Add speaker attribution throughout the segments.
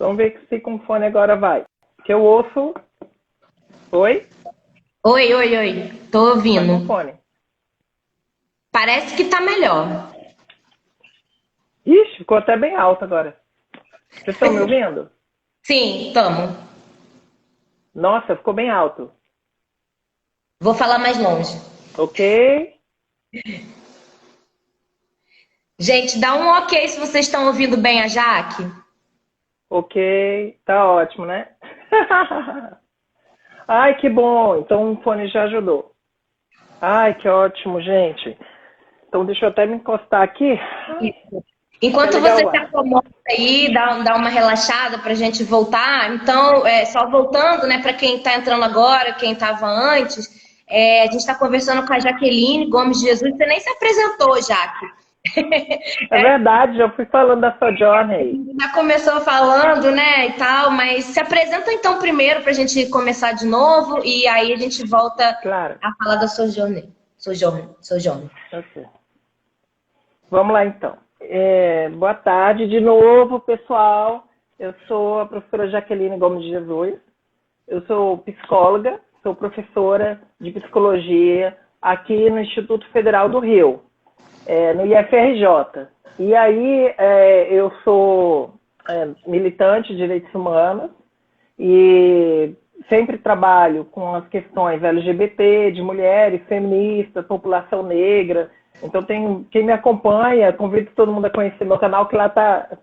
Speaker 1: Vamos ver se com fone agora vai. Que eu ouço. Oi?
Speaker 2: Oi, oi, oi. Tô
Speaker 1: Tá com
Speaker 2: ouvindo.
Speaker 1: fone.
Speaker 2: Parece que tá melhor.
Speaker 1: Ixi, ficou até bem alto agora. Vocês estão me ouvindo?
Speaker 2: Sim, tamo.
Speaker 1: Nossa, ficou bem alto.
Speaker 2: Vou falar mais longe.
Speaker 1: Ok?
Speaker 2: Gente, dá um ok se vocês estão ouvindo bem a Jaque.
Speaker 1: Ok. Tá ótimo, né? Ai, que bom. Então o fone já ajudou. Ai, que ótimo, gente. Então deixa eu até me encostar aqui para
Speaker 2: Enquanto
Speaker 1: ligar
Speaker 2: você
Speaker 1: o
Speaker 2: se
Speaker 1: ar.
Speaker 2: acomoda aí, dá uma relaxada pra gente voltar. Então, só voltando, né, pra quem tá entrando agora, quem tava antes, a gente tá conversando com a Jaqueline Gomes de Jesus. Você nem se apresentou, Jaque.
Speaker 1: É verdade, já fui falando da Sojourner.
Speaker 2: Já começou falando, né, e tal, mas se apresenta então primeiro pra gente começar de novo e aí a gente volta
Speaker 1: Claro.
Speaker 2: a falar da Sojourner. Sojourner.
Speaker 1: Ok. Vamos lá, então. Boa tarde de novo, pessoal. Eu sou a professora Jaqueline Gomes de Jesus. Eu sou psicóloga, sou professora de psicologia aqui no Instituto Federal do Rio, no IFRJ. E aí eu sou militante de direitos humanos e sempre trabalho com as questões LGBT, de mulheres, feministas, população negra. Então, quem me acompanha, convido todo mundo a conhecer meu canal, que lá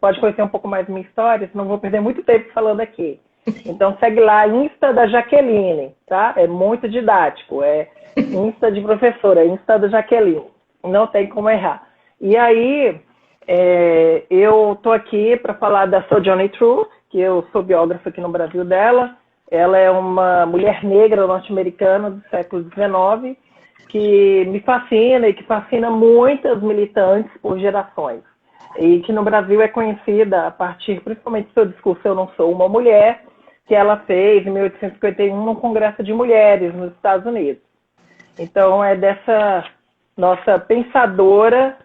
Speaker 1: pode conhecer um pouco mais da minha história, senão vou perder muito tempo falando aqui. Então, segue lá, Insta da Jaqueline, tá? É muito didático, é Insta de professora, Insta da Jaqueline. Não tem como errar. E aí, eu estou aqui para falar da Sojourner Truth, que eu sou biógrafa aqui no Brasil dela. Ela é uma mulher negra norte-americana do século XIX, que me fascina e que fascina muitas militantes por gerações. E que no Brasil é conhecida a partir, principalmente do seu discurso Eu Não Sou Uma Mulher, que ela fez em 1851 no Congresso de Mulheres nos Estados Unidos. Então é dessa nossa pensadora,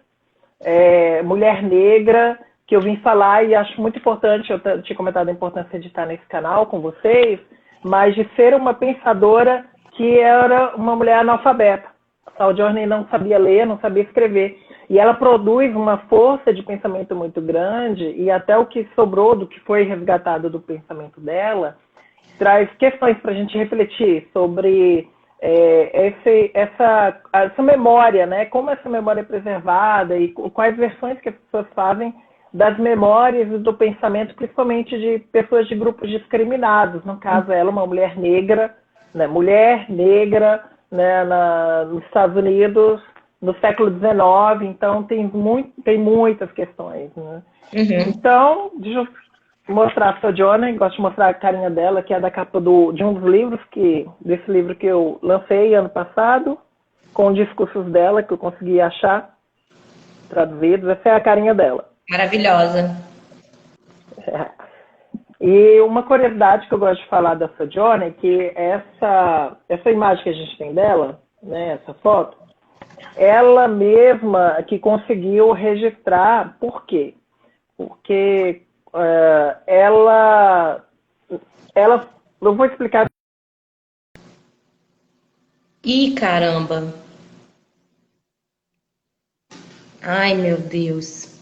Speaker 1: mulher negra, que eu vim falar e acho muito importante, eu tinha comentado a importância de estar nesse canal com vocês, mas de ser uma pensadora que era uma mulher analfabeta. A Sojourner não sabia ler, não sabia escrever. E ela produz uma força de pensamento muito grande, e até o que sobrou do que foi resgatado do pensamento dela, traz questões para a gente refletir sobre essa memória, né? Como essa memória é preservada e quais versões que as pessoas fazem das memórias e do pensamento, principalmente de pessoas de grupos discriminados. No caso, ela, uma mulher negra, né? Mulher negra, né? Nos Estados Unidos, no século XIX. Então, tem muitas questões, né?
Speaker 2: Uhum.
Speaker 1: Então, deixa eu mostrar a Sojourner, gosto de mostrar a carinha dela, que é da capa de um dos livros, desse livro que eu lancei ano passado, com discursos dela, que eu consegui achar traduzidos. Essa é a carinha dela.
Speaker 2: Maravilhosa.
Speaker 1: E uma curiosidade que eu gosto de falar da Sojourner é que essa imagem que a gente tem dela, né, essa foto, ela mesma que conseguiu registrar. Por quê? Porque eu vou explicar.
Speaker 2: Ih, caramba. Ai, meu Deus.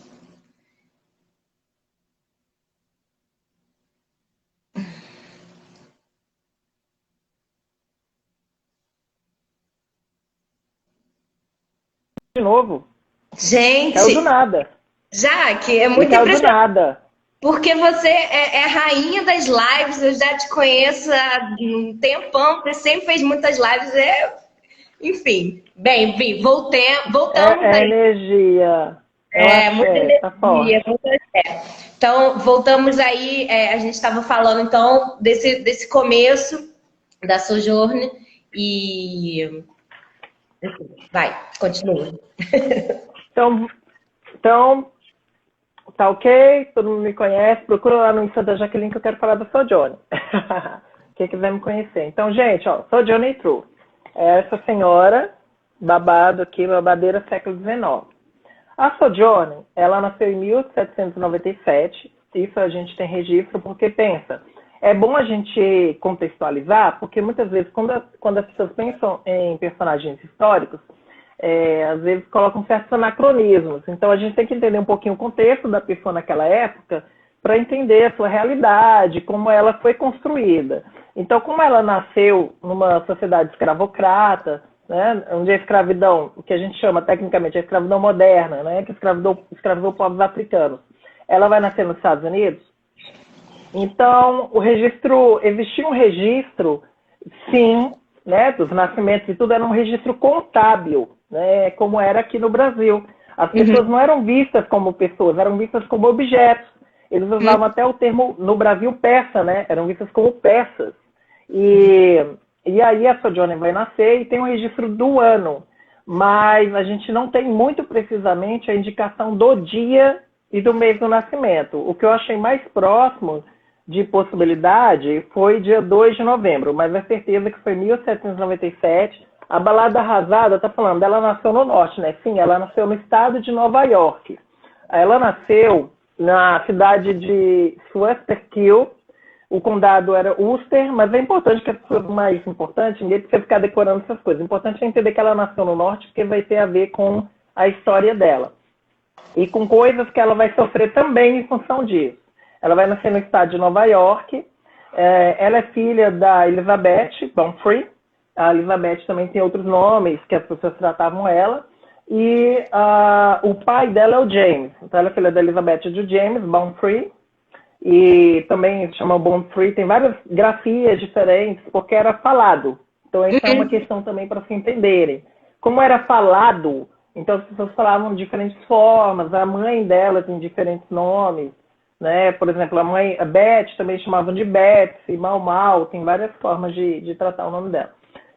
Speaker 1: De novo, caiu do
Speaker 2: Gente,
Speaker 1: nada.
Speaker 2: Jaque, é
Speaker 1: Ele
Speaker 2: muito
Speaker 1: caiu do
Speaker 2: impressionante.
Speaker 1: nada.
Speaker 2: Porque você é a rainha das lives, eu já te conheço há um tempão, você sempre fez muitas lives, enfim. Bem, voltamos
Speaker 1: É
Speaker 2: aí.
Speaker 1: energia. É o
Speaker 2: Muita
Speaker 1: axé, tá
Speaker 2: energia,
Speaker 1: forte.
Speaker 2: muita fé. Então, voltamos aí, a gente estava falando então desse começo da Sojourner e vai, continua.
Speaker 1: Então, tá ok? Todo mundo me conhece. Procura lá no Insta da Jaqueline que eu quero falar da Sojourner. Quem quiser me conhecer. Então, gente, ó, Sojourner Truth. É essa senhora, babado aqui, babadeira século XIX. A Sojourner, ela nasceu em 1797 isso a gente tem registro, porque pensa, é bom a gente contextualizar, porque muitas vezes quando as pessoas pensam em personagens históricos, às vezes colocam certos anacronismos. Então a gente tem que entender um pouquinho o contexto da pessoa naquela época para entender a sua realidade, como ela foi construída. Então, como ela nasceu numa sociedade escravocrata, né, onde a escravidão, o que a gente chama tecnicamente a escravidão moderna, né, que escravizou povos africanos, ela vai nascer nos Estados Unidos. Então, existia um registro, sim, né, dos nascimentos e tudo, era um registro contábil, né, como era aqui no Brasil. As pessoas não eram vistas como pessoas, eram vistas como objetos. Eles usavam até o termo, no Brasil, peça, né, eram vistas como peças. E aí a Sojourner vai nascer e tem um registro do ano, mas a gente não tem muito precisamente a indicação do dia e do mês do nascimento. O que eu achei mais próximo de possibilidade foi dia 2 de novembro, mas é certeza que foi 1797. A Balada Arrasada está falando, ela nasceu no norte, né? Sim, ela nasceu no estado de Nova York. Ela nasceu na cidade de Schusterkill. O condado era Ulster, mas é importante que as pessoas mais importantes, ninguém precisa ficar decorando essas coisas. O importante é entender que ela nasceu no norte, porque vai ter a ver com a história dela. E com coisas que ela vai sofrer também em função disso. Ela vai nascer no estado de Nova York. Ela é filha da Elizabeth Bomfrey. A Elizabeth também tem outros nomes que as pessoas tratavam ela. E o pai dela é o James. Então ela é filha da Elizabeth e do James Bomfrey. E também se chama Bomfrey. Tem várias grafias diferentes, porque era falado. Então essa é uma questão também para se entenderem. Como era falado, então as pessoas falavam de diferentes formas. A mãe dela tem diferentes nomes. Né? Por exemplo, a Beth também chamavam de Betsy, Mau, tem várias formas de tratar o nome dela.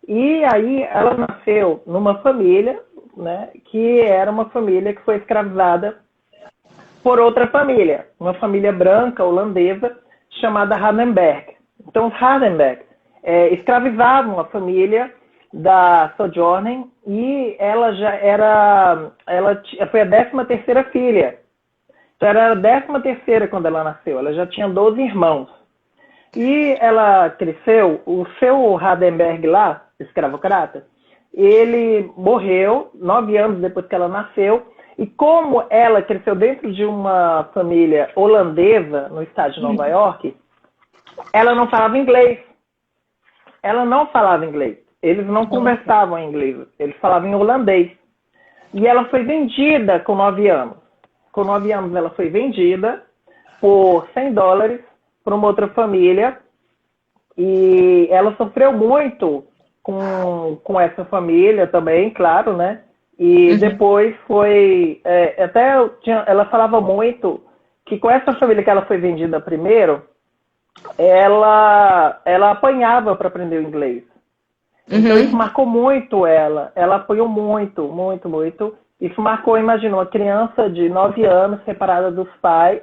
Speaker 1: E aí ela nasceu numa família, né, que era uma família que foi escravizada por outra família, uma família branca holandesa chamada Hardenberg. Então os Hardenberg escravizavam a família da Sojourner e ela foi a 13ª filha. Então, ela era a 13ª quando ela nasceu. Ela já tinha 12 irmãos. E ela cresceu, o seu Hardenberg lá, escravocrata, ele morreu 9 anos depois que ela nasceu. E como ela cresceu dentro de uma família holandesa, no estado de Nova York, ela não falava inglês. Ela não falava inglês. Eles não conversavam em inglês. Eles falavam em holandês. E ela foi vendida com 9 anos. Com 9 anos ela foi vendida por $100 para uma outra família e ela sofreu muito com essa família também, claro, né? E depois foi... ela falava muito que com essa família que ela foi vendida primeiro, ela apanhava para aprender o inglês. Então isso marcou muito ela. Ela apanhou muito, muito, muito. Isso marcou, imagina, uma criança de 9 anos, separada dos pais,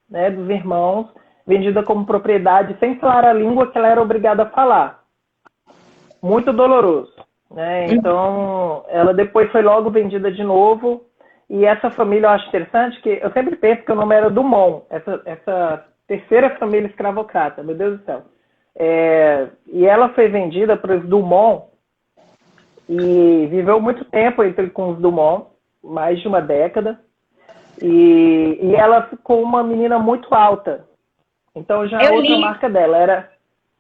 Speaker 1: né, dos irmãos, vendida como propriedade, sem falar a língua que ela era obrigada a falar. Muito doloroso. Né? Então, ela depois foi logo vendida de novo. E essa família, eu acho interessante, que eu sempre penso que o nome era Dumont, essa terceira família escravocrata, meu Deus do céu. E ela foi vendida para os Dumont e viveu muito tempo com os Dumont, mais de uma década, e ela ficou uma menina muito alta. Então já a outra marca dela era...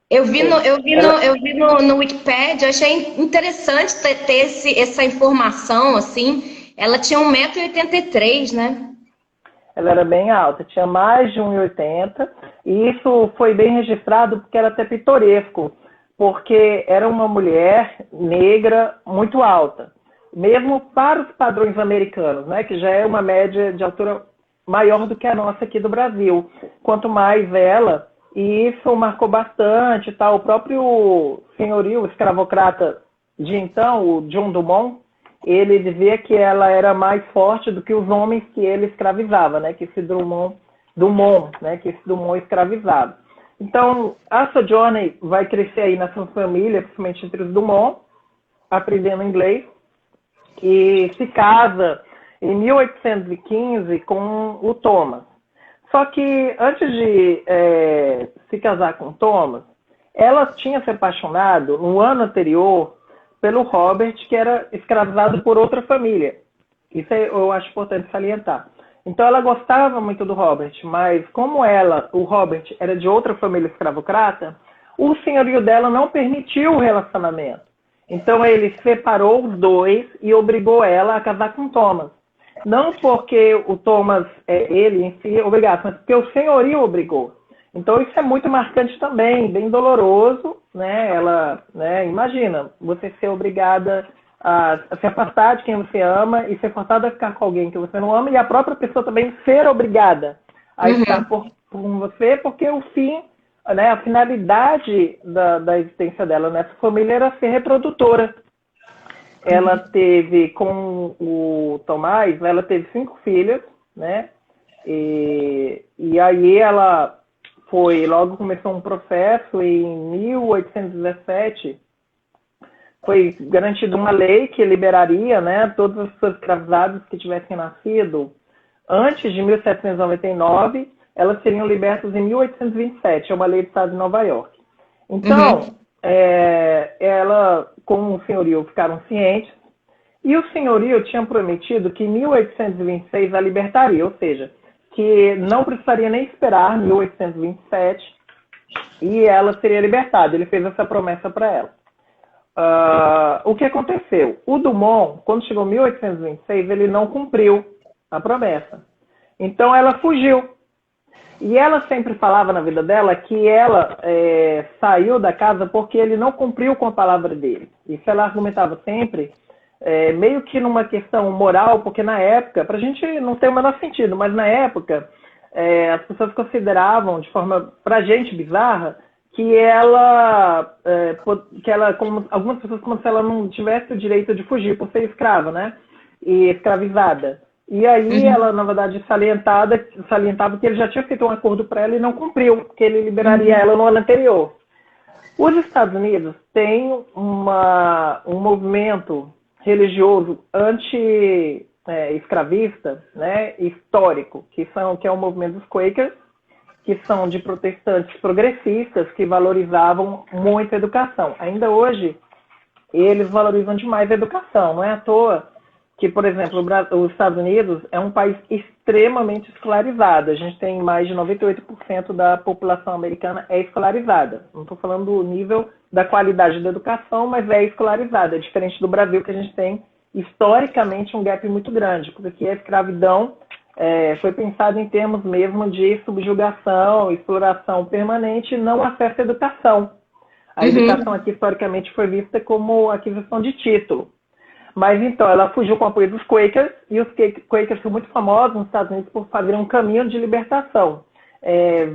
Speaker 2: Eu vi no Wikipedia, achei interessante ter essa informação, assim. Ela tinha 1,83 m, né?
Speaker 1: Ela era bem alta, tinha mais de 1,80 m, e isso foi bem registrado porque era até pitoresco, porque era uma mulher negra muito alta. Mesmo para os padrões americanos, né, que já é uma média de altura maior do que a nossa aqui do Brasil. Quanto mais ela, e isso marcou bastante, tá? O próprio senhorio escravocrata de então, o John Dumont, ele dizia que ela era mais forte do que os homens que ele escravizava, né, que esse Dumont, né, que esse Dumont escravizava. Então, a Sojourner vai crescer aí nessa família, principalmente entre os Dumont, aprendendo inglês, e se casa em 1815 com o Thomas. Só que antes de se casar com Thomas, ela tinha se apaixonado no ano anterior pelo Robert, que era escravizado por outra família. Isso eu acho importante salientar. Então ela gostava muito do Robert, mas como o Robert, era de outra família escravocrata, o senhorio dela não permitiu o relacionamento. Então ele separou os dois e obrigou ela a casar com Thomas. Não porque o Thomas, ele em si, obrigado, mas porque o senhorio obrigou. Então isso é muito marcante também, bem doloroso, né? Ela, né? Imagina, você ser obrigada a se afastar de quem você ama e ser forçada a ficar com alguém que você não ama, e a própria pessoa também ser obrigada a estar por você, porque o fim, né, a finalidade da existência dela nessa família era ser reprodutora. Ela teve, com o Tomás, ela teve 5 filhos, né? E aí ela logo começou um processo em 1817, foi garantida uma lei que liberaria, né, todas as pessoas escravizadas que tivessem nascido antes de 1799, elas seriam libertas em 1827, é uma lei do estado de Nova York. Então, ela, com o senhorio, ficaram cientes, e o senhorio tinha prometido que em 1826 a libertaria, ou seja, que não precisaria nem esperar 1827 e ela seria libertada. Ele fez essa promessa para ela. O que aconteceu? O Dumont, quando chegou em 1826, ele não cumpriu a promessa. Então ela fugiu. E ela sempre falava na vida dela que ela saiu da casa porque ele não cumpriu com a palavra dele. Isso ela argumentava sempre, meio que numa questão moral, porque na época, pra gente não tem o menor sentido, mas na época as pessoas consideravam de forma, pra gente, bizarra, que ela, como algumas pessoas, como se ela não tivesse o direito de fugir por ser escrava, né? E escravizada. E aí ela, na verdade, salientava que ele já tinha feito um acordo para ela e não cumpriu, que ele liberaria ela no ano anterior. Os Estados Unidos têm um movimento religioso anti-escravista, né, histórico, que é o movimento dos Quakers, que são de protestantes progressistas que valorizavam muito a educação. Ainda hoje, eles valorizam demais a educação. Não é à toa que, por exemplo, os Estados Unidos é um país extremamente escolarizado. A gente tem mais de 98% da população americana escolarizada. Não estou falando do nível da qualidade da educação, mas é escolarizada. É diferente do Brasil, que a gente tem, historicamente, um gap muito grande, porque a escravidão foi pensada em termos mesmo de subjugação, exploração permanente e não acesso à educação. A educação aqui, historicamente, foi vista como aquisição de título. Mas, então, ela fugiu com o apoio dos Quakers, e os Quakers são muito famosos nos Estados Unidos por fazer um caminho de libertação.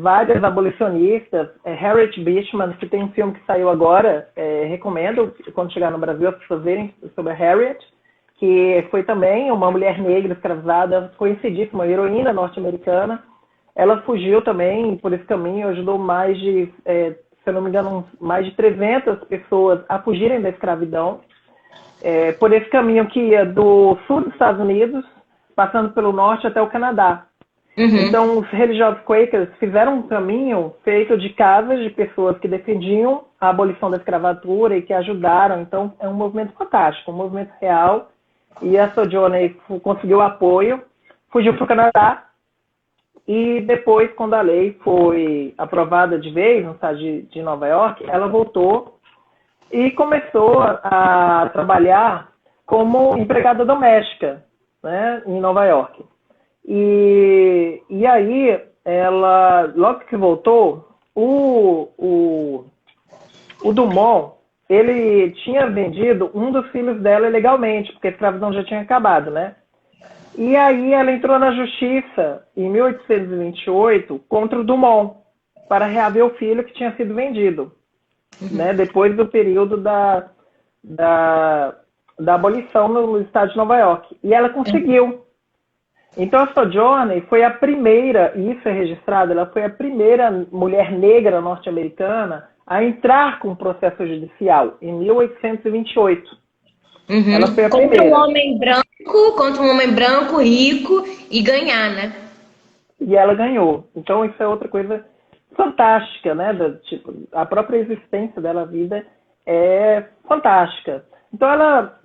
Speaker 1: Várias abolicionistas, Harriet Beechman, que tem um filme que saiu agora, recomendo, quando chegar no Brasil, as pessoas verem sobre a Harriet, que foi também uma mulher negra escravizada, conhecidíssima, heroína norte-americana. Ela fugiu também por esse caminho, ajudou mais de, se eu não me engano, mais de 300 pessoas a fugirem da escravidão. Por esse caminho que ia do sul dos Estados Unidos, passando pelo norte até o Canadá. Então, os religiosos Quakers fizeram um caminho feito de casas de pessoas que defendiam a abolição da escravatura e que ajudaram. Então, é um movimento fantástico, um movimento real. E a Sojourner conseguiu apoio, fugiu para o Canadá. E depois, quando a lei foi aprovada de vez no estado de Nova York, ela voltou e começou a trabalhar como empregada doméstica, né, em Nova York. E aí, ela, logo que voltou, o Dumont, ele tinha vendido um dos filhos dela ilegalmente, porque a escravidão já tinha acabado, né? E aí ela entrou na justiça, em 1828, contra o Dumont, para reaver o filho que tinha sido vendido. Né, depois do período da abolição no estado de Nova York. E ela conseguiu. Então a Sojourner foi a primeira, e isso é registrado, ela foi a primeira mulher negra norte-americana a entrar com o processo judicial, em 1828. Ela foi a primeira.
Speaker 2: Contra um homem branco rico, e ganhar, né?
Speaker 1: e ela ganhou. Então isso é outra coisa fantástica, né? Tipo, a própria existência dela, a vida, é fantástica. Então ela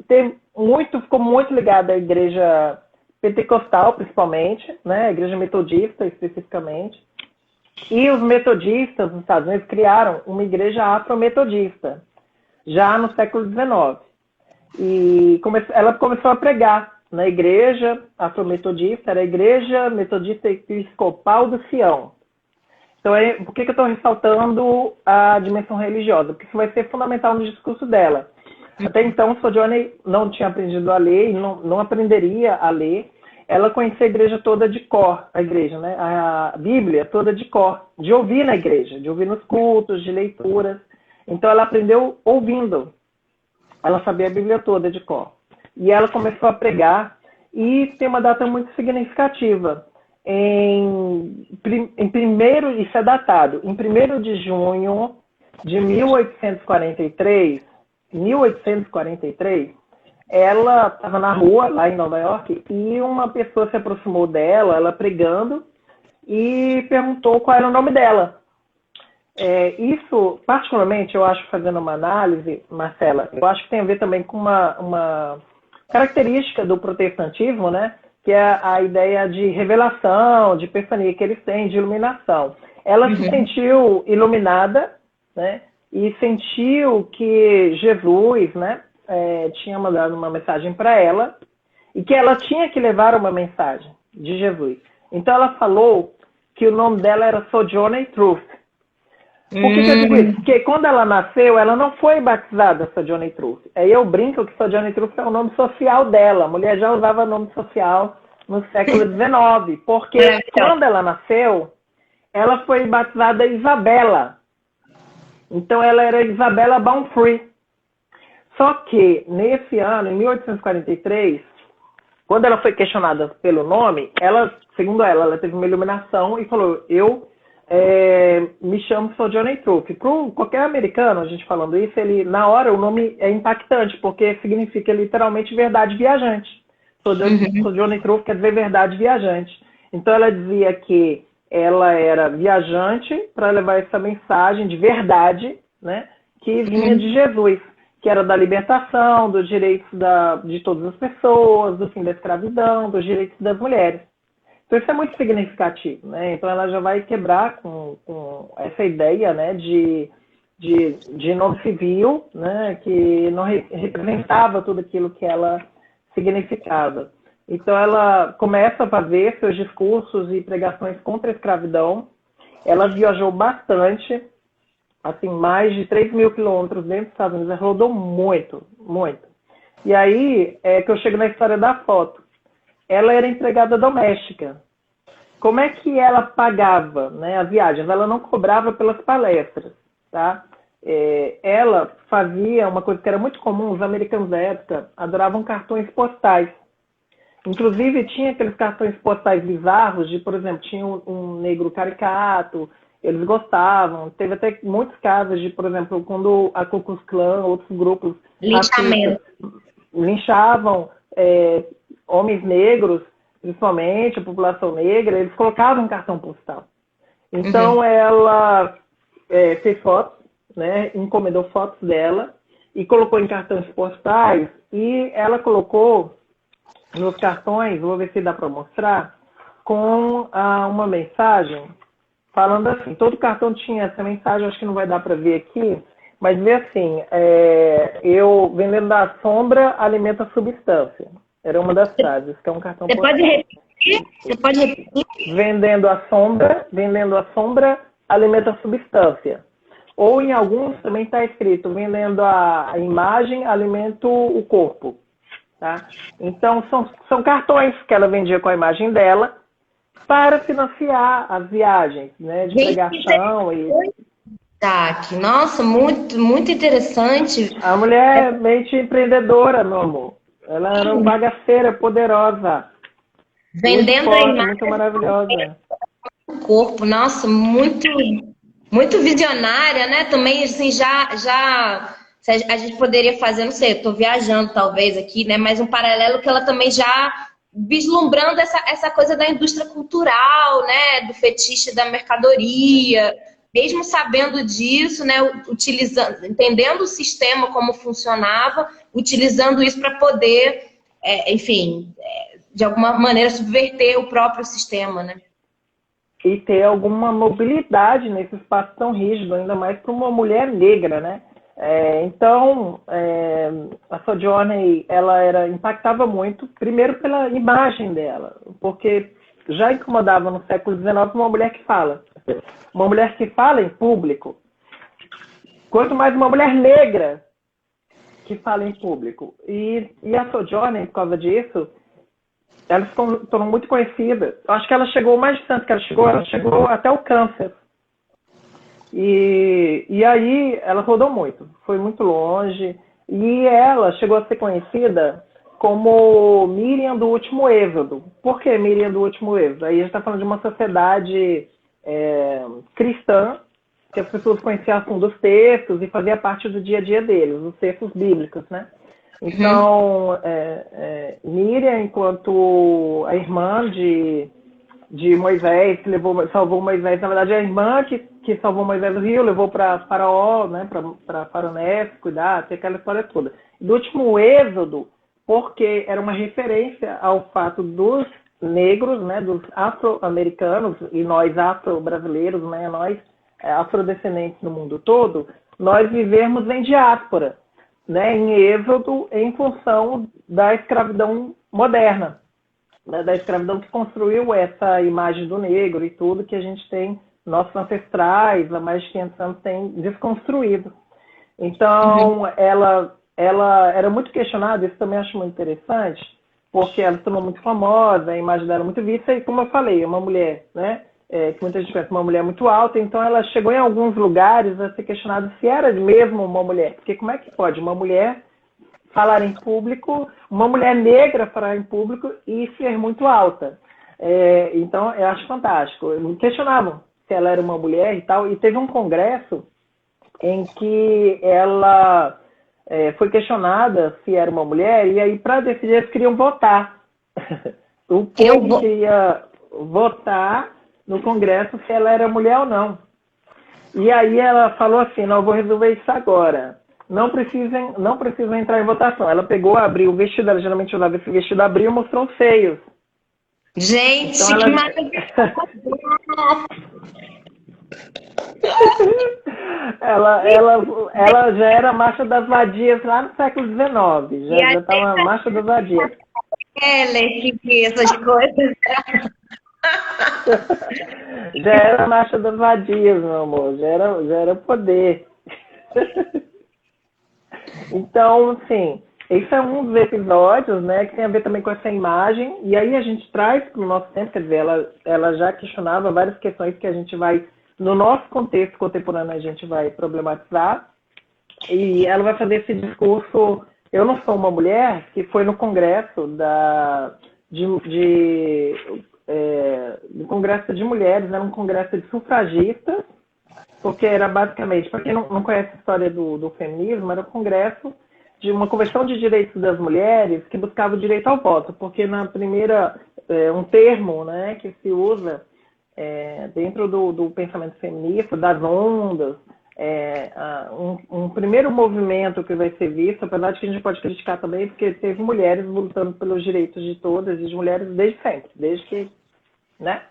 Speaker 1: ficou muito ligada à igreja pentecostal, principalmente, né? A igreja metodista, especificamente. E os metodistas nos Estados Unidos criaram uma igreja afrometodista, já no século XIX. E ela começou a pregar na igreja afrometodista, era a Igreja Metodista Episcopal do Sião. Então, por que eu estou ressaltando a dimensão religiosa? Porque isso vai ser fundamental no discurso dela. Até então, Sojourner não tinha aprendido a ler e não aprenderia a ler. Ela conhecia a igreja toda de cor, a igreja, né? A Bíblia toda de cor, de ouvir na igreja, de ouvir nos cultos, de leituras. Então, ela aprendeu ouvindo. Ela sabia a Bíblia toda de cor. E ela começou a pregar e tem uma data muito significativa. Isso é datado, em 1º de junho de 1843, ela estava na rua, lá em Nova York, e uma pessoa se aproximou dela, ela pregando, e perguntou qual era o nome dela. Isso, particularmente, eu acho, fazendo uma análise, Marcela, eu acho que tem a ver também com uma característica do protestantismo, né? Que é a ideia de revelação, de epifania que eles têm, de iluminação. Ela se sentiu iluminada, né? E sentiu que Jesus, né, tinha mandado uma mensagem para ela e que ela tinha que levar uma mensagem de Jesus. Então ela falou que o nome dela era Sojourner Truth. Por que eu digo isso? Porque quando ela nasceu, ela não foi batizada Sojourner Truth. Aí eu brinco que Sojourner Truth é o nome social dela. A mulher já usava nome social no século XIX. Porque quando ela nasceu, ela foi batizada Isabela. Então ela era Isabella Baumfree. Só que nesse ano, em 1843, quando ela foi questionada pelo nome, segundo ela teve uma iluminação e falou: eu me chamo Sojourner Truth. Para qualquer americano, a gente falando isso, na hora o nome é impactante, porque significa literalmente verdade viajante. Sojourner Truth quer dizer verdade viajante. Então ela dizia que ela era viajante para levar essa mensagem de verdade, né, que vinha de Jesus, que era da libertação, dos direitos de todas as pessoas, do fim da escravidão, dos direitos das mulheres. Então isso é muito significativo, né? Então ela já vai quebrar com essa ideia, né, de nome civil, né, que não representava tudo aquilo que ela significava. Então ela começa a fazer seus discursos e pregações contra a escravidão. Ela viajou bastante, assim, mais de 3.000 quilômetros dentro dos Estados Unidos. Ela rodou muito, muito. E aí é que eu chego na história da foto. Ela era empregada doméstica. Como é que ela pagava, né, as viagens? Ela não cobrava pelas palestras, tá? Ela fazia uma coisa que era muito comum, os americanos da época adoravam cartões postais. Inclusive, tinha aqueles cartões postais bizarros de, por exemplo, tinha um negro caricato, eles gostavam. Teve até muitos casos de, por exemplo, quando a Ku Klux Klan, outros grupos linchavam homens negros, principalmente a população negra, eles colocavam um cartão postal. Então, ela fez fotos, né, encomendou fotos dela e colocou em cartões postais, e ela colocou nos cartões, vou ver se dá para mostrar, com uma mensagem falando assim. Todo cartão tinha essa mensagem, acho que não vai dar para ver aqui, mas vê assim: eu vendendo da sombra alimenta a substância. Era uma das frases, que é um cartão postal.
Speaker 2: Você pode repetir?
Speaker 1: Vendendo a sombra alimenta a substância. Ou em alguns também está escrito: vendendo a imagem alimenta o corpo. Tá? Então, são cartões que ela vendia com a imagem dela para financiar as viagens, né, de pregação.
Speaker 2: Nossa, muito, muito interessante.
Speaker 1: A mulher é mente empreendedora, meu amor. Ela era uma bagaceira poderosa.
Speaker 2: Vendendo
Speaker 1: muito forte,
Speaker 2: a imagem.
Speaker 1: Muito maravilhosa.
Speaker 2: O corpo, nossa, muito, muito visionária, né? Também, assim, a gente poderia fazer, não sei, eu tô viajando talvez aqui, né? Mas um paralelo que ela também já vislumbrando essa coisa da indústria cultural, né, do fetiche da mercadoria, mesmo sabendo disso, né, utilizando, entendendo o sistema como funcionava, utilizando isso para poder, enfim, de alguma maneira subverter o próprio sistema, né?
Speaker 1: E ter alguma mobilidade nesse espaço tão rígido, ainda mais para uma mulher negra, né? Então, a Sojourner, ela impactava muito, primeiro pela imagem dela, porque já incomodava no século XIX uma mulher que fala. Uma mulher que fala em público, quanto mais uma mulher negra que fala em público. E a Sojourner, por causa disso, ela se tornou muito conhecida. Eu acho que ela chegou mais distante que ela chegou até o câncer. E aí ela rodou muito, foi muito longe, e ela chegou a ser conhecida como Miriam do Último Êxodo. Por que Miriam do Último Êxodo? Aí a gente está falando de uma sociedade cristã, que as pessoas conheciam dos textos e fazia parte do dia a dia deles, os textos bíblicos, né? Então, Miriam, enquanto a irmã de Moisés, que salvou Moisés, na verdade a irmã que salvou Moisés do rio, levou para Faraó, né, para Faraonés, cuidar, ter aquela história toda. Do Último Êxodo, porque era uma referência ao fato dos negros, né, dos afro-americanos, e nós afro-brasileiros, né, nós afrodescendentes no mundo todo, nós vivemos em diáspora, né, em êxodo em função da escravidão moderna, né, da escravidão que construiu essa imagem do negro e tudo que a gente tem, nossos ancestrais, há mais de 500 anos, têm desconstruído. Então, ela era muito questionada, isso também acho muito interessante, porque ela se tornou muito famosa, a imagem dela muito vista, e como eu falei, é uma mulher, né, que muita gente conhece, uma mulher muito alta, então ela chegou em alguns lugares a ser questionada se era mesmo uma mulher, porque como é que pode uma mulher falar em público, uma mulher negra falar em público e ser muito alta. Então, eu acho fantástico. Me questionavam se ela era uma mulher e tal, e teve um congresso em que ela foi questionada se era uma mulher, e aí, para decidir, eles queriam votar. O povo queria votar no congresso se ela era mulher ou não. E aí ela falou assim, não, eu vou resolver isso agora. Não precisam entrar em votação. Ela pegou, abriu o vestido, ela geralmente usava esse vestido, abriu e mostrou os seios.
Speaker 2: Gente,
Speaker 1: então,
Speaker 2: que maravilha!
Speaker 1: ela já era marcha das vadias lá no século XIX. Já estava na marcha das vadias.
Speaker 2: Essas coisas.
Speaker 1: Já era marcha das vadias, meu amor. Já era poder. Então, assim, esse é um dos episódios, né, que tem a ver também com essa imagem, e aí a gente traz para o nosso tempo, quer dizer, ela já questionava várias questões que a gente vai, no nosso contexto contemporâneo, a gente vai problematizar, e ela vai fazer esse discurso, eu não sou uma mulher, que foi no congresso do congresso de mulheres, era um congresso de sufragistas, porque era basicamente, para quem não conhece a história do feminismo, era um congresso de uma convenção de direitos das mulheres que buscava o direito ao voto, porque na primeira, um termo, né, que se usa dentro do pensamento feminista, das ondas, um primeiro movimento que vai ser visto, apesar de que a gente pode criticar também, porque teve mulheres lutando pelos direitos de todas e de mulheres desde sempre, desde que, né,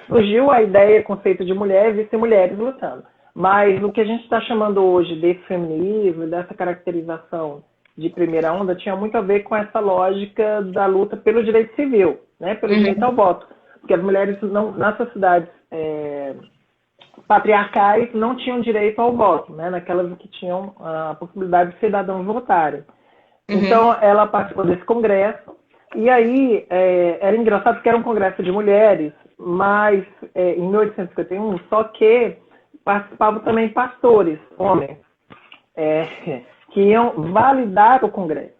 Speaker 1: surgiu a ideia, o conceito de mulher, existem mulheres lutando. Mas o que a gente está chamando hoje desse feminismo, dessa caracterização de primeira onda, tinha muito a ver com essa lógica da luta pelo direito civil, né, pelo direito ao voto. Porque as mulheres nas sociedades patriarcais não tinham direito ao voto, né, naquelas que tinham a possibilidade de cidadãos votarem. Então, ela participou desse congresso, e aí era engraçado porque era um congresso de mulheres, mas em 1851, só que participavam também pastores, homens, que iam validar o congresso.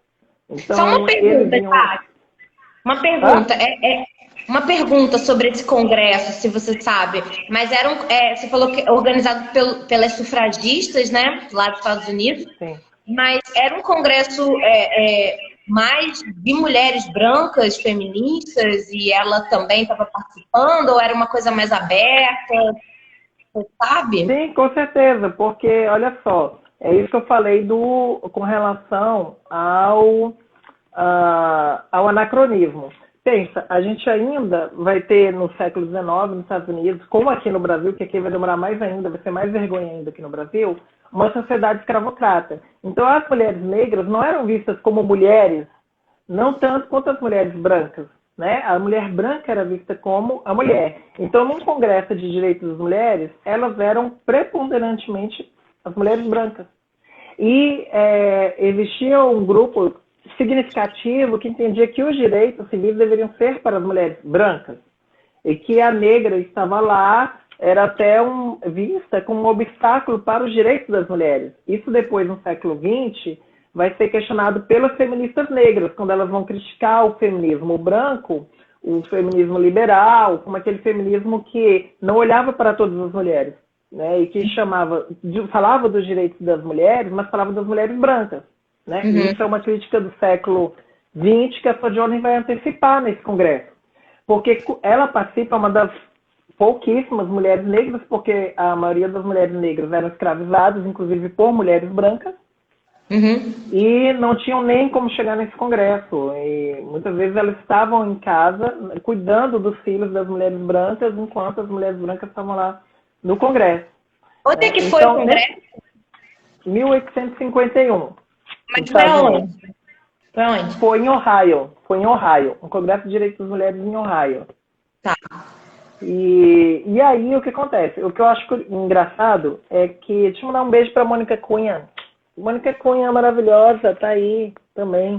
Speaker 1: Então,
Speaker 2: só uma pergunta, tá? Uma pergunta. Uma pergunta sobre esse congresso, se você sabe. Mas você falou que é organizado pelas sufragistas, né? Lá dos Estados Unidos.
Speaker 1: Sim.
Speaker 2: Mas era um congresso mais de mulheres brancas, feministas, e ela também estava participando, ou era uma coisa mais aberta, você sabe?
Speaker 1: Sim, com certeza, porque olha só, é isso que eu falei com relação ao anacronismo. Pensa, a gente ainda vai ter no século XIX, nos Estados Unidos, como aqui no Brasil, que aqui vai demorar mais ainda, vai ser mais vergonha ainda aqui no Brasil, uma sociedade escravocrata. Então as mulheres negras não eram vistas como mulheres, não tanto quanto as mulheres brancas. Né? A mulher branca era vista como a mulher. Então, num congresso de direitos das mulheres, elas eram preponderantemente as mulheres brancas. E existia um grupo significativo que entendia que os direitos civis deveriam ser para as mulheres brancas. E que a negra estava lá, era até vista como um obstáculo para os direitos das mulheres. Isso depois, no século XX, vai ser questionado pelas feministas negras, quando elas vão criticar o feminismo branco, o feminismo liberal, como aquele feminismo que não olhava para todas as mulheres, né? E que falava dos direitos das mulheres, mas falava das mulheres brancas. Né? Uhum. E isso é uma crítica do século XX que a Sojourner vai antecipar nesse congresso. Porque ela participa, uma das pouquíssimas mulheres negras, porque a maioria das mulheres negras eram escravizadas, inclusive por mulheres brancas, uhum. E não tinham nem como chegar nesse congresso. E muitas vezes elas estavam em casa cuidando dos filhos das mulheres brancas, enquanto as mulheres brancas estavam lá no congresso.
Speaker 2: Onde é que foi o congresso?
Speaker 1: 1851.
Speaker 2: Mas foi aonde? Foi onde?
Speaker 1: Foi em Ohio. Foi em Ohio. Um congresso de direitos das mulheres em Ohio.
Speaker 2: Tá.
Speaker 1: E aí o que acontece? O que eu acho engraçado é que... Deixa eu mandar um beijo para Mônica Cunha. Mônica Cunha maravilhosa, tá aí também.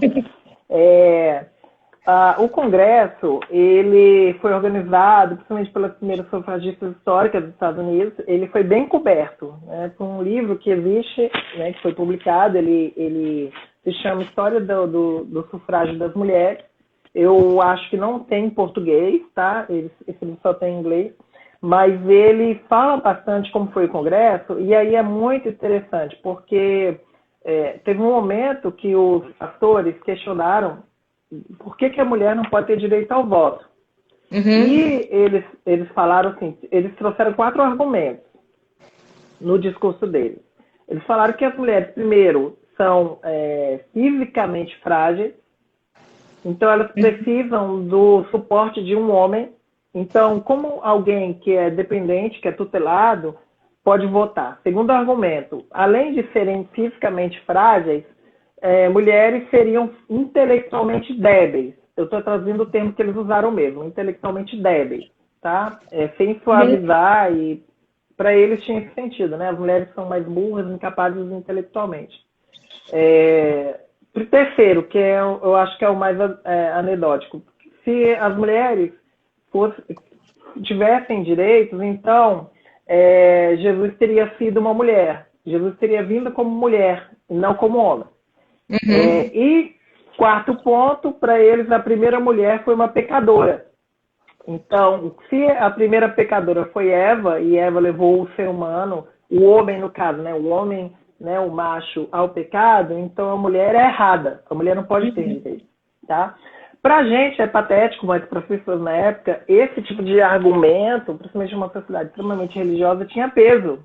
Speaker 1: O congresso, ele foi organizado, principalmente pelas primeiras sufragistas históricas dos Estados Unidos. Ele foi bem coberto, né, por um livro que existe, né, que foi publicado. Ele se chama História do Sufrágio das Mulheres. Eu acho que não tem em português, tá? Esse livro só tem em inglês. Mas ele fala bastante como foi o congresso, e aí é muito interessante, porque teve um momento que os pastores questionaram por que a mulher não pode ter direito ao voto. Uhum. E eles falaram assim, eles trouxeram 4 argumentos no discurso deles. Eles falaram que as mulheres, primeiro, são fisicamente frágeis, então elas precisam do suporte de um homem. Então, como alguém que é dependente, que é tutelado, pode votar? Segundo argumento, além de serem fisicamente frágeis, mulheres seriam intelectualmente débeis. Eu estou traduzindo o termo que eles usaram mesmo, intelectualmente débeis, tá? Sem suavizar, e para eles tinha esse sentido, né? As mulheres são mais burras, incapazes intelectualmente. Terceiro, que eu acho que é o mais anedótico, se as mulheres tivessem direitos, então Jesus teria sido uma mulher. Jesus teria vindo como mulher, e não como homem. Uhum. E quarto ponto, para eles, a primeira mulher foi uma pecadora. Então, se a primeira pecadora foi Eva, e Eva levou o ser humano, o homem no caso, né, o homem, né, o macho, ao pecado, então a mulher é errada. A mulher não pode ter direito, tá? Para a gente é patético, mas para as pessoas na época, esse tipo de argumento, principalmente uma sociedade extremamente religiosa, tinha peso.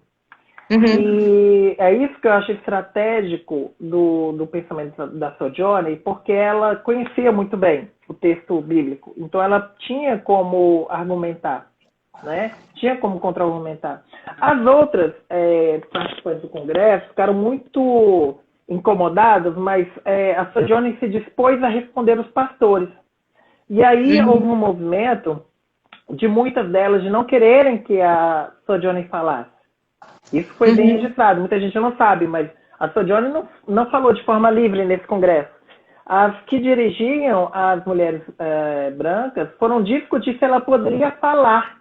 Speaker 1: Uhum. E é isso que eu acho estratégico do pensamento da Sojourner, porque ela conhecia muito bem o texto bíblico. Então ela tinha como argumentar, né? Tinha como contra-argumentar. As outras participantes do Congresso ficaram muito incomodadas, mas a Sojourner se dispôs a responder os pastores. E aí houve um movimento de muitas delas de não quererem que a Sojourner falasse. Isso foi bem registrado, muita gente não sabe, mas a Sojourner não falou de forma livre nesse congresso. As que dirigiam as mulheres brancas foram discutir se ela poderia falar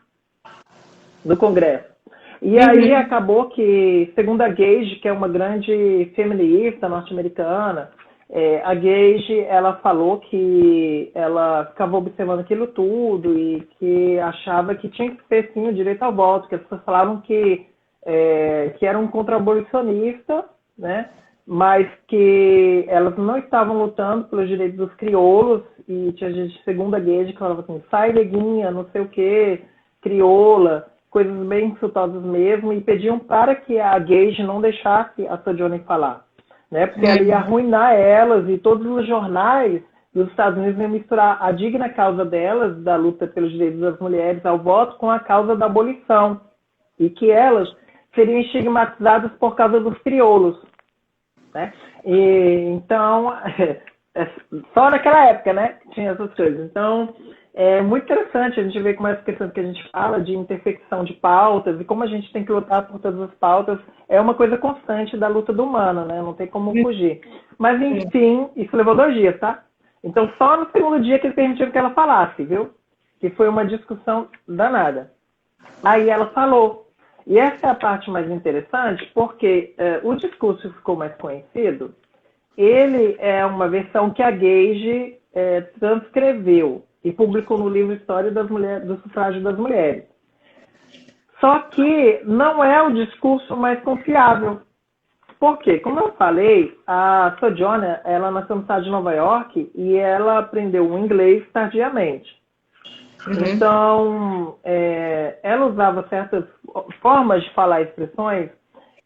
Speaker 1: no congresso. E aí acabou que, segundo a Gage, que é uma grande feminista norte-americana, a Gage, ela falou que ela ficava observando aquilo tudo e que achava que tinha que ter sim o direito ao voto, que as pessoas falavam que era um contra-abolicionista, né? mas que elas não estavam lutando pelos direitos dos crioulos, e tinha gente de segunda gay que falava assim, sai neguinha, não sei o que, crioula, coisas bem insultosas mesmo, e pediam para que a Gage não deixasse a Sojourner falar, né? Porque ela ia arruinar elas, e todos os jornais dos Estados Unidos iam misturar a digna causa delas, da luta pelos direitos das mulheres ao voto, com a causa da abolição, e que elas seriam estigmatizadas por causa dos crioulos, né? E, então, só naquela época, né, tinha essas coisas. Então, é muito interessante a gente ver como essa questão que a gente fala de intersecção de pautas e como a gente tem que lutar por todas as pautas é uma coisa constante da luta do humano, né? Não tem como fugir. Mas, enfim, isso levou 2 dias, tá? Então, só no segundo dia que ele permitiu que ela falasse, viu? Que foi uma discussão danada. Aí ela falou. E essa é a parte mais interessante, porque o discurso ficou mais conhecido. Ele é uma versão que a Gage transcreveu e publicou no livro História das Mulheres, do Sufrágio das Mulheres. Só que não é o discurso mais confiável. Por quê? Como eu falei, a Sojourner, ela nasceu no estado de Nova York e ela aprendeu o inglês tardiamente. Então, ela usava certas formas de falar expressões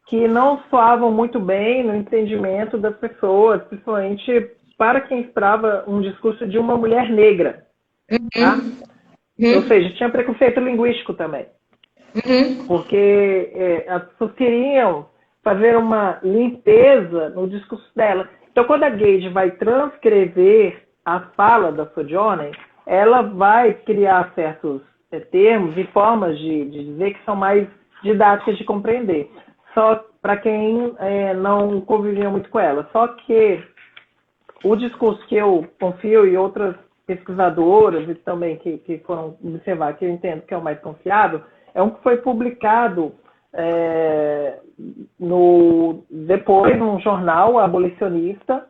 Speaker 1: que não soavam muito bem no entendimento das pessoas, principalmente para quem esperava um discurso de uma mulher negra. Tá? Ou seja, tinha preconceito linguístico também. Porque as pessoas queriam fazer uma limpeza no discurso dela. Então, quando a Gage vai transcrever a fala da Sojourner, ela vai criar certos termos e formas de dizer que são mais didáticas de compreender. Só para quem não convivia muito com ela. Só que o discurso que eu confio e outras pesquisadoras e também que foram observar, que eu entendo que é o mais confiável, é um que foi publicado depois num jornal abolicionista,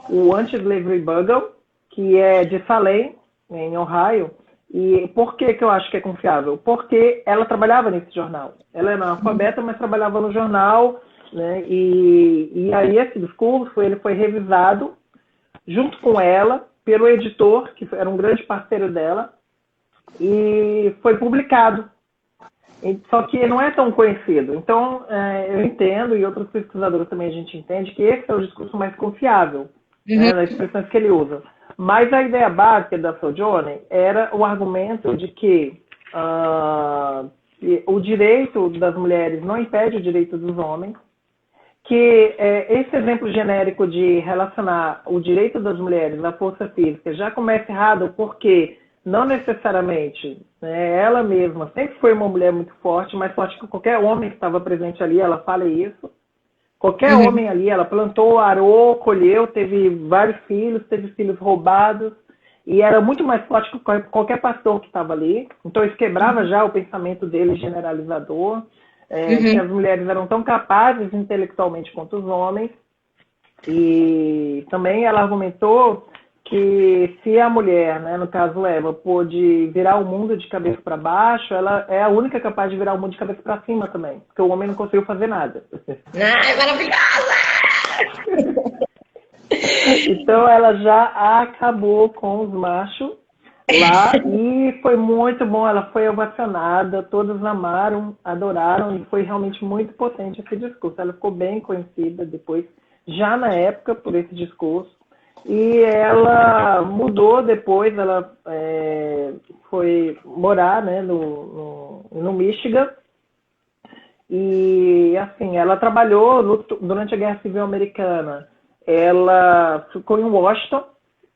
Speaker 1: o Anti-Slavery Bugle, que é de Salem, em Ohio. E por que eu acho que é confiável? Porque ela trabalhava nesse jornal. Ela era analfabeta, mas trabalhava no jornal, né? E aí esse discurso ele foi revisado junto com ela pelo editor, que era um grande parceiro dela, e foi publicado. Só que não é tão conhecido. Então, eu entendo, e outros pesquisadores também a gente entende, que esse é o discurso mais confiável, né, das expressões que ele usa. Mas a ideia básica da Sojourner era o argumento de que o direito das mulheres não impede o direito dos homens, que esse exemplo genérico de relacionar o direito das mulheres à força física já começa errado, porque não necessariamente, né, ela mesma sempre foi uma mulher muito forte, mais forte que qualquer homem que estava presente ali, ela fala isso. Qualquer homem ali, ela plantou, arou, colheu, teve vários filhos, teve filhos roubados, e era muito mais forte que qualquer pastor que estava ali. Então isso quebrava já o pensamento dele generalizador, que as mulheres eram tão capazes intelectualmente quanto os homens. E também ela argumentou que se a mulher, né, no caso Eva, pôde virar o mundo de cabeça para baixo, ela é a única capaz de virar o mundo de cabeça para cima também, porque o homem não conseguiu fazer nada.
Speaker 2: Ai, maravilhosa!
Speaker 1: Então ela já acabou com os machos lá e foi muito bom, ela foi ovacionada, todos amaram, adoraram e foi realmente muito potente esse discurso. Ela ficou bem conhecida depois, já na época, por esse discurso. E ela mudou depois, ela foi morar, né, no Michigan. E, assim, ela trabalhou durante a Guerra Civil Americana. Ela ficou em Washington,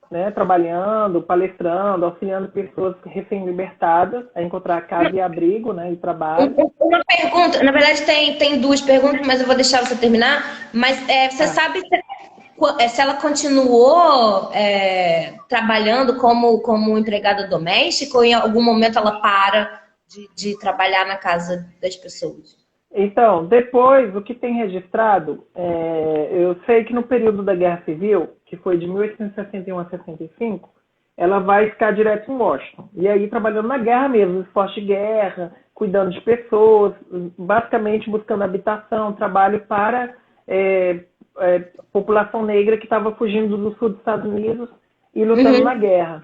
Speaker 1: né, trabalhando, palestrando, auxiliando pessoas recém-libertadas a encontrar casa e abrigo, né, e trabalho.
Speaker 2: Uma pergunta, na verdade tem 2 perguntas, mas eu vou deixar você terminar. Mas você sabe se ela continuou trabalhando como empregada doméstica ou em algum momento ela para de trabalhar na casa das pessoas?
Speaker 1: Então, depois, o que tem registrado, eu sei que no período da Guerra Civil, que foi de 1861 a 65, ela vai ficar direto em Washington. E aí, trabalhando na guerra mesmo, no esporte de guerra, cuidando de pessoas, basicamente buscando habitação, trabalho para população negra que estava fugindo do sul dos Estados Unidos e lutando na guerra.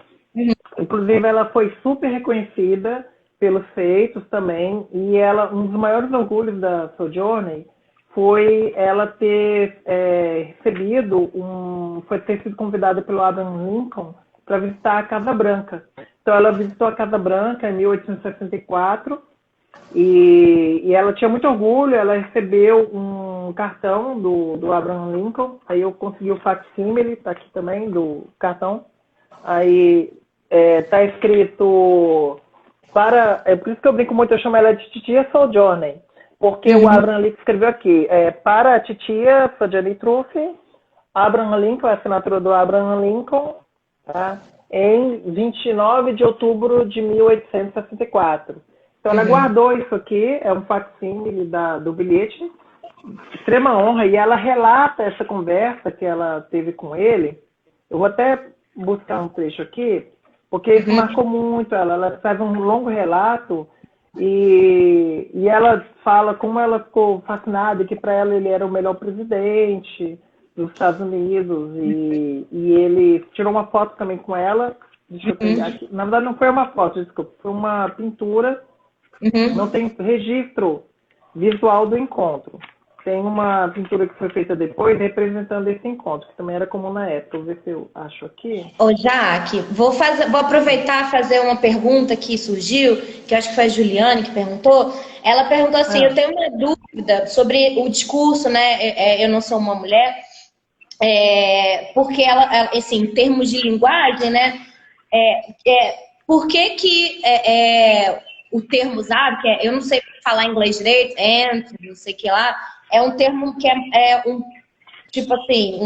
Speaker 1: Inclusive, ela foi super reconhecida pelos feitos também, e ela, um dos maiores orgulhos da Sojourner foi ela ter ter sido convidada pelo Abraham Lincoln para visitar a Casa Branca. Então, ela visitou a Casa Branca em 1864, e ela tinha muito orgulho. Ela recebeu um cartão do Abraham Lincoln, aí eu consegui o facsímile, está aqui também, do cartão. Aí está escrito, por isso que eu brinco muito, eu chamo ela de Titia Sojourner, porque o Abraham Lincoln escreveu aqui, para a Titia Sojourner Truth, Abraham Lincoln, a assinatura do Abraham Lincoln, tá? Em 29 de outubro de 1864. Então, ela guardou isso aqui, é um facsímile do bilhete, extrema honra, e ela relata essa conversa que ela teve com ele. Eu vou até buscar um trecho aqui, porque isso marcou muito ela. Ela faz um longo relato e ela fala como ela ficou fascinada, que para ela ele era o melhor presidente dos Estados Unidos, e ele tirou uma foto também com ela. Deixa eu pegar aqui. Na verdade, não foi uma foto, desculpa, foi uma pintura. Não tem registro visual do encontro. Tem uma pintura que foi feita depois representando esse encontro, que também era comum na época. Vou ver se eu acho aqui.
Speaker 2: Ô, Jaque, vou aproveitar e fazer uma pergunta que surgiu, que eu acho que foi a Juliane que perguntou. Ela perguntou assim, eu tenho uma dúvida sobre o discurso, né? Eu não sou uma mulher, porque ela, assim, em termos de linguagem, né? Por que o termo usado, que eu não sei falar inglês direito, não sei o que lá, é um termo que tipo assim,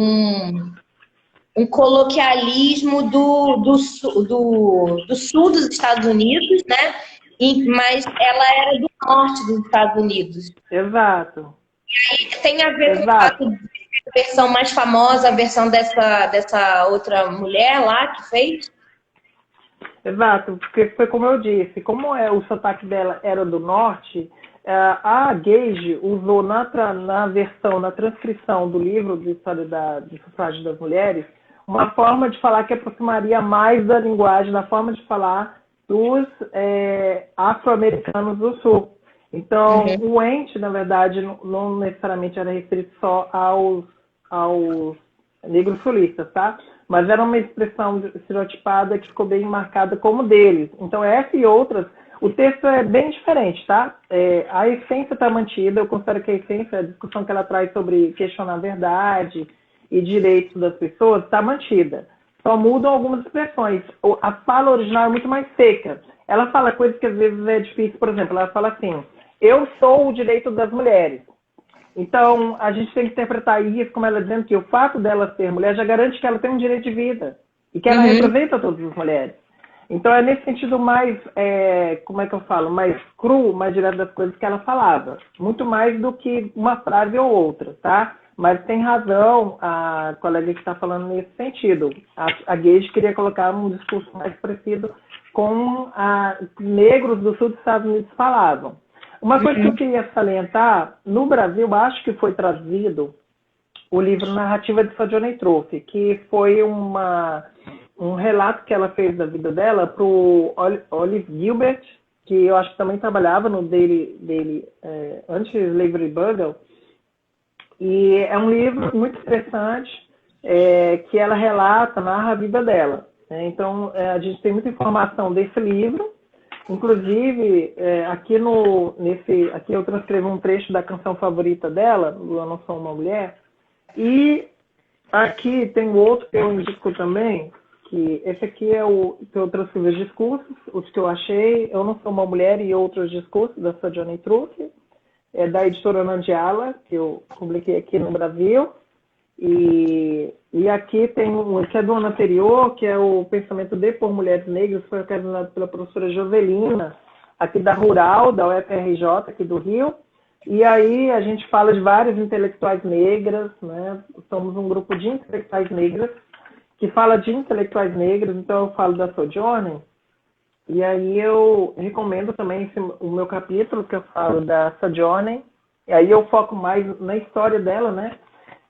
Speaker 2: um coloquialismo do sul dos Estados Unidos, né? Mas ela era do norte dos Estados Unidos.
Speaker 1: Exato.
Speaker 2: E aí tem a ver com o fato de a versão mais famosa, a versão dessa outra mulher lá que fez?
Speaker 1: Exato, porque foi como eu disse, como o sotaque dela era do norte, a Gage usou na transcrição do livro de história de sufrágio das mulheres, uma forma de falar que aproximaria mais da linguagem, da forma de falar dos afro-americanos do sul. Então, o ente, na verdade, não necessariamente era restrito só aos negros sulistas, tá? Mas era uma expressão estereotipada que ficou bem marcada como deles. Então, essa e outras, o texto é bem diferente, tá? A essência está mantida, eu considero que a essência, a discussão que ela traz sobre questionar a verdade e direitos das pessoas, está mantida. Só mudam algumas expressões. A fala original é muito mais seca. Ela fala coisas que às vezes é difícil, por exemplo, ela fala assim, eu sou o direito das mulheres. Então, a gente tem que interpretar isso como ela dizendo que o fato dela ser mulher já garante que ela tem um direito de vida e que ela representa todas as mulheres. Então, é nesse sentido mais, como é que eu falo, mais cru, mais direto das coisas que ela falava. Muito mais do que uma frase ou outra, tá? Mas tem razão a colega que está falando nesse sentido. A Gage queria colocar um discurso mais parecido com negros do sul dos Estados Unidos falavam. Uma coisa que eu queria salientar, no Brasil, acho que foi trazido o livro Narrativa de Sojourner Truth, que foi um relato que ela fez da vida dela para o Olive Gilbert, que eu acho que também trabalhava no Daily Anti-Slavery Bugle. E é um livro muito interessante, que ela narra a vida dela. Então, a gente tem muita informação desse livro. Inclusive, aqui eu transcrevo um trecho da canção favorita dela, do Eu Não Sou Uma Mulher. E aqui tem outro que eu indico também, que esse aqui é o que eu transcrevo os discursos, os que eu achei, Eu Não Sou Uma Mulher e Outros Discursos, da Sojourner Truth, da editora Nandiala, que eu publiquei aqui no Brasil. E aqui tem que é do ano anterior, que é o Pensamento de por Mulheres Negras, foi organizado pela professora Jovelina, aqui da Rural, da UFRJ, aqui do Rio. E aí a gente fala de várias intelectuais negras, né? Somos um grupo de intelectuais negras que fala de intelectuais negras, então eu falo da Sojourner. E aí eu recomendo também o meu capítulo, que eu falo da Sojourner. E aí eu foco mais na história dela, né?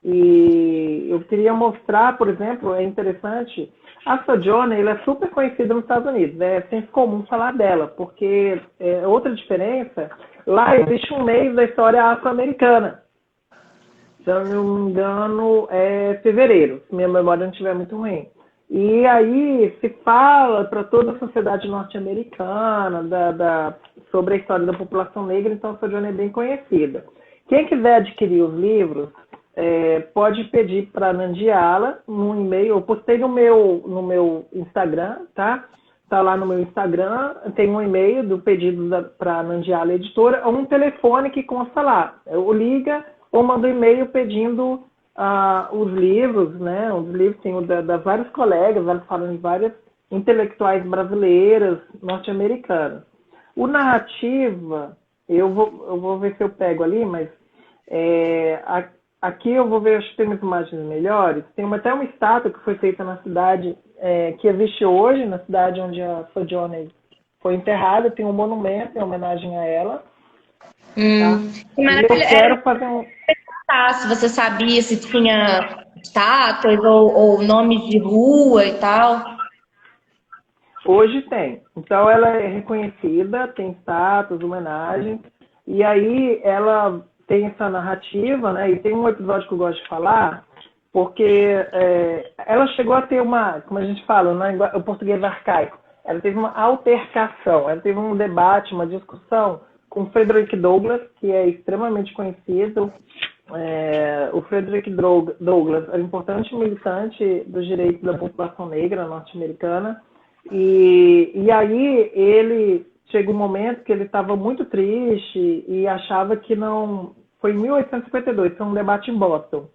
Speaker 1: E eu queria mostrar, por exemplo, é interessante, a Sojourner, ela é super conhecida nos Estados Unidos, é senso comum falar dela, porque outra diferença, lá existe um mês da história afro-americana. Se eu não me engano, é fevereiro, se minha memória não estiver muito ruim. E aí se fala para toda a sociedade norte-americana sobre a história da população negra, então a Sojourner é bem conhecida. Quem quiser adquirir os livros, pode pedir para a Nandiala no e-mail. Eu postei no meu Instagram, tá? Tá lá no meu Instagram, tem um e-mail do pedido para a Nandiala Editora, ou um telefone que consta lá. Eu liga ou manda um e-mail pedindo os livros, né? Os livros tem da vários colegas, elas falam de várias intelectuais brasileiras, norte-americanas. O narrativa, eu vou ver se eu pego ali, mas aqui eu vou ver, acho que tem umas imagens melhores. Tem até uma estátua que foi feita na cidade, que existe hoje, na cidade onde a Sojourner foi enterrada. Tem um monumento em homenagem a ela. Tá?
Speaker 2: Que maravilha. Eu quero fazer se você sabia se tinha estátuas ou nomes de rua e tal.
Speaker 1: Hoje tem. Então ela é reconhecida, tem estátuas, homenagens. E aí ela tem essa narrativa, né? E tem um episódio que eu gosto de falar, porque ela chegou a ter uma, como a gente fala, o português arcaico, ela teve uma altercação, ela teve um debate, uma discussão com Frederick Douglass, que é extremamente conhecido. O Frederick Douglass era um importante militante dos direitos da população negra norte-americana, e aí ele chegou um momento que ele estava muito triste e achava que não... Foi em 1852, foi um debate em Boston.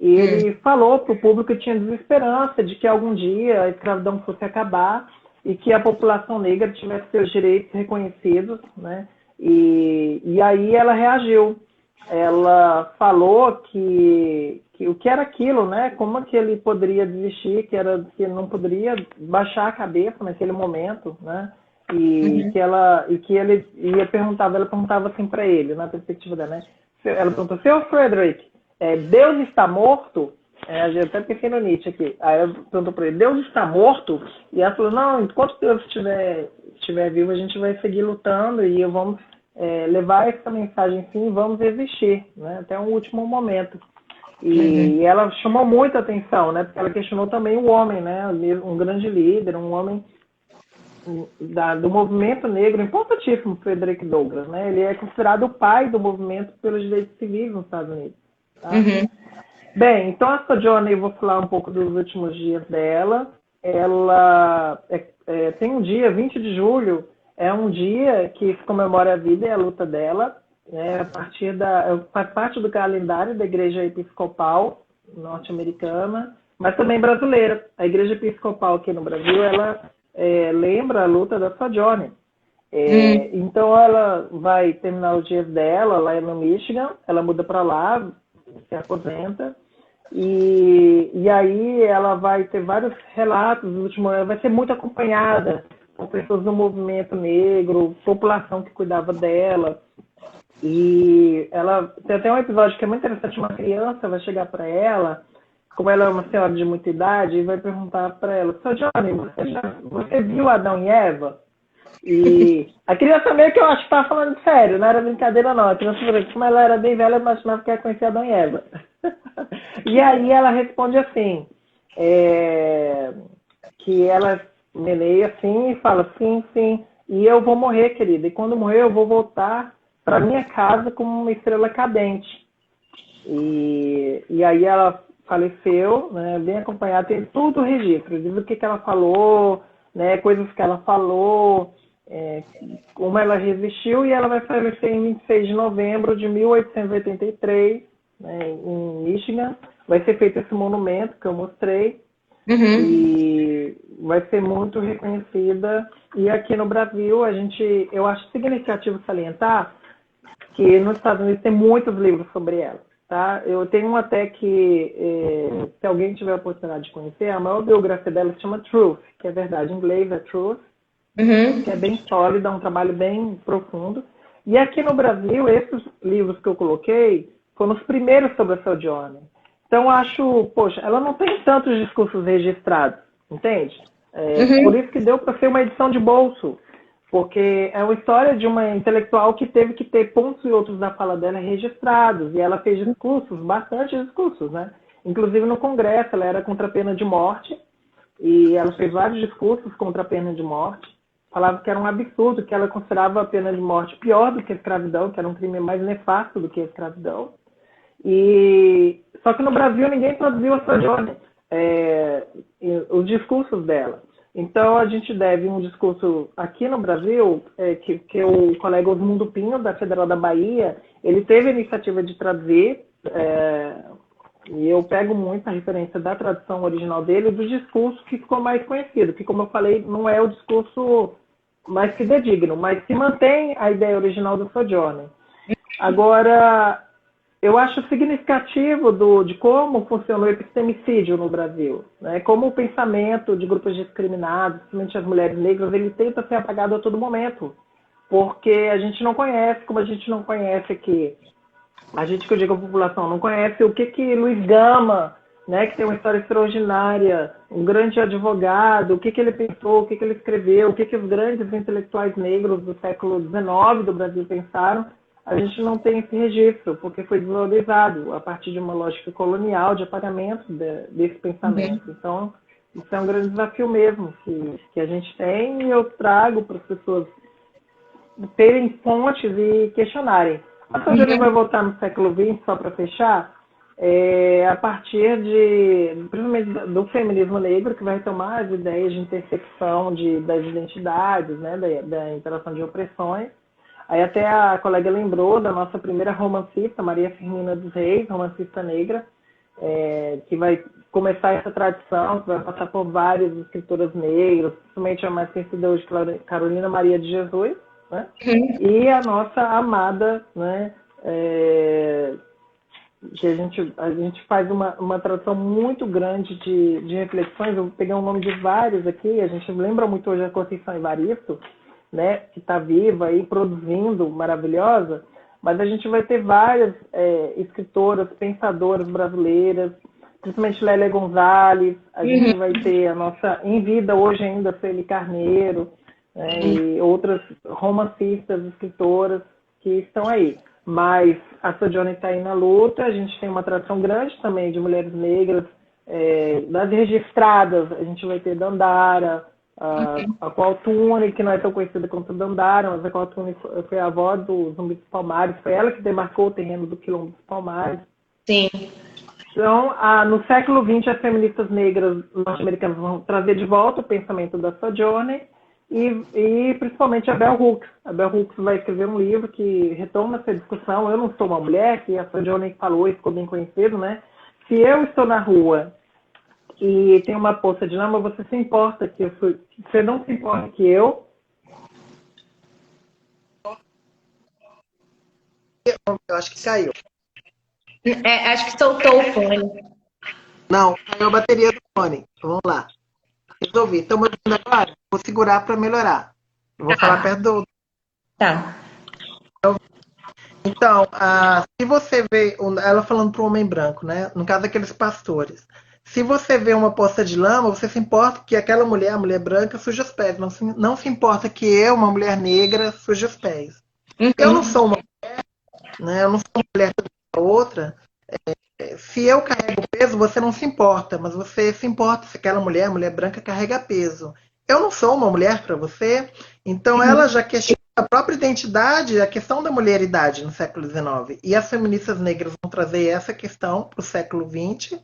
Speaker 1: E ele falou para o público que tinha desesperança de que algum dia a escravidão fosse acabar e que a população negra tivesse seus direitos reconhecidos, né? E aí ela reagiu. Ela falou que o que era aquilo, né? Como que ele poderia desistir, que ele não poderia baixar a cabeça naquele momento, né? Ela perguntava assim para ele, na perspectiva dela, né? Ela perguntou: seu Frederick, Deus está morto? Eu até pensei no Nietzsche aqui. Aí ela perguntou para ele: Deus está morto? E ela falou: não, enquanto Deus estiver vivo, a gente vai seguir lutando e vamos levar essa mensagem, sim, vamos existir, né? Até um último momento. E ela chamou muita atenção, né? Porque ela questionou também o homem, né? Um grande líder, um homem do movimento negro, importantíssimo, Frederick Douglass, né? Ele é considerado o pai do movimento pelos direitos civis nos Estados Unidos. Tá? Bem, então a Sojourner, eu vou falar um pouco dos últimos dias dela. Ela tem um dia, 20 de julho, é um dia que se comemora a vida e a luta dela, né? Faz parte do calendário da Igreja Episcopal norte-americana, mas também brasileira. A Igreja Episcopal aqui no Brasil, ela lembra a luta da Sojourner. Então ela vai terminar os dias dela lá no Michigan, ela muda para lá, se aposenta, e aí ela vai ter vários relatos, ela vai ser muito acompanhada por pessoas do movimento negro, população que cuidava dela. E ela tem até um episódio que é muito interessante. Uma criança vai chegar para ela, como ela é uma senhora de muita idade, e vai perguntar para ela: Sojourner, você viu Adão e Eva? E a criança meio que, eu acho que estava falando sério, não era brincadeira não. A criança, como ela era bem velha, imaginava que ia conhecer Adão e Eva. E aí ela responde assim, que ela meneia assim e fala: sim, sim, e eu vou morrer, querida, e quando morrer eu vou voltar para minha casa como uma estrela cadente. E aí ela faleceu, né, bem acompanhada, tem tudo o registro, diz o que ela falou, né, coisas que ela falou, como ela resistiu, e ela vai falecer em 26 de novembro de 1883, né, em Michigan. Vai ser feito esse monumento que eu mostrei, e vai ser muito reconhecida. E aqui no Brasil, eu acho significativo salientar que nos Estados Unidos tem muitos livros sobre ela. Tá? Eu tenho um até que, se alguém tiver a oportunidade de conhecer, a maior biografia dela se chama Truth, que é verdade, em inglês é Truth, que é bem sólida, um trabalho bem profundo. E aqui no Brasil, esses livros que eu coloquei foram os primeiros sobre a Sojourner. Então, acho, poxa, ela não tem tantos discursos registrados, entende? Por isso que deu para ser uma edição de bolso, porque é uma história de uma intelectual que teve que ter pontos e outros da fala dela registrados, e ela fez discursos, bastante discursos, né? Inclusive no Congresso, ela era contra a pena de morte, e ela fez vários discursos contra a pena de morte, falava que era um absurdo, que ela considerava a pena de morte pior do que a escravidão, que era um crime mais nefasto do que a escravidão. Só que no Brasil ninguém traduziu a Sojourner, os discursos dela. Então a gente deve um discurso aqui no Brasil, que o colega Osmundo Pinho, da Federal da Bahia, ele teve a iniciativa de traduzir, e eu pego muito a referência da tradução original dele, do discurso que ficou mais conhecido, que, como eu falei, não é o discurso mais fidedigno, mas que mantém a ideia original do Sojourner. Agora, eu acho significativo de como funcionou o epistemicídio no Brasil, né? Como o pensamento de grupos discriminados, principalmente as mulheres negras, ele tenta ser apagado a todo momento, porque a gente não conhece, como a gente não conhece aqui, a gente que eu digo a população, não conhece o que Luiz Gama, né, que tem uma história extraordinária, um grande advogado, o que ele pensou, o que ele escreveu, o que os grandes intelectuais negros do século XIX do Brasil pensaram. A gente não tem esse registro, porque foi desvalorizado a partir de uma lógica colonial de apagamento desse pensamento. Então, isso é um grande desafio mesmo que a gente tem, e eu trago para as pessoas terem fontes e questionarem. A Sojourner vai voltar no século XX, só para fechar, a partir principalmente do feminismo negro, que vai tomar as ideias de intersecção das identidades, né, da interação de opressões. Aí até a colega lembrou da nossa primeira romancista, Maria Firmina dos Reis, romancista negra, que vai começar essa tradição, que vai passar por várias escritoras negras, principalmente a mais conhecida hoje, Carolina Maria de Jesus, né? E a nossa amada, né, que a gente faz uma tradução muito grande de reflexões. Eu peguei o nome de vários aqui, a gente lembra muito hoje a Conceição Evaristo, né, que está viva e produzindo, maravilhosa, mas a gente vai ter várias escritoras, pensadoras brasileiras, principalmente Lélia Gonzalez, a gente vai ter a nossa, em vida hoje ainda, Celi Carneiro, e outras romancistas, escritoras que estão aí. Mas a Sojourner está aí na luta, a gente tem uma tradição grande também de mulheres negras, das registradas, a gente vai ter Dandara, a Qualtune, que não é tão conhecida quanto Dandara, mas a Qualtune foi a avó do Zumbi dos Palmares, foi ela que demarcou o terreno do Quilombo dos Palmares.
Speaker 2: Sim.
Speaker 1: Então, no século XX, as feministas negras norte-americanas vão trazer de volta o pensamento da Sojourner, e principalmente a Bell Hooks. A Bell Hooks vai escrever um livro que retoma essa discussão. Eu não sou uma mulher, que a Sojourner falou e ficou bem conhecido, né? Se eu estou na rua e tem uma poça de lama, você se importa que você não se importa que eu...
Speaker 3: Eu acho que caiu.
Speaker 2: Acho que soltou o fone.
Speaker 3: Não, caiu a bateria do fone. Vamos lá. Resolvi. Estão me ouvindo agora? Vou segurar para melhorar. Eu vou falar perto do...
Speaker 2: Tá.
Speaker 3: Então, se você vê... Ela falando para o homem branco, né? No caso daqueles pastores. Se você vê uma poça de lama, você se importa que aquela mulher, a mulher branca, suje os pés. Não se importa que eu, uma mulher negra, suje os pés. Eu não sou uma mulher, né? Eu não sou uma mulher da outra. Se eu carrego peso, você não se importa, mas você se importa se aquela mulher, a mulher branca, carrega peso. Eu não sou uma mulher para você, então ela já questiona a própria identidade, a questão da mulheridade no século XIX. E as feministas negras vão trazer essa questão para o século XX,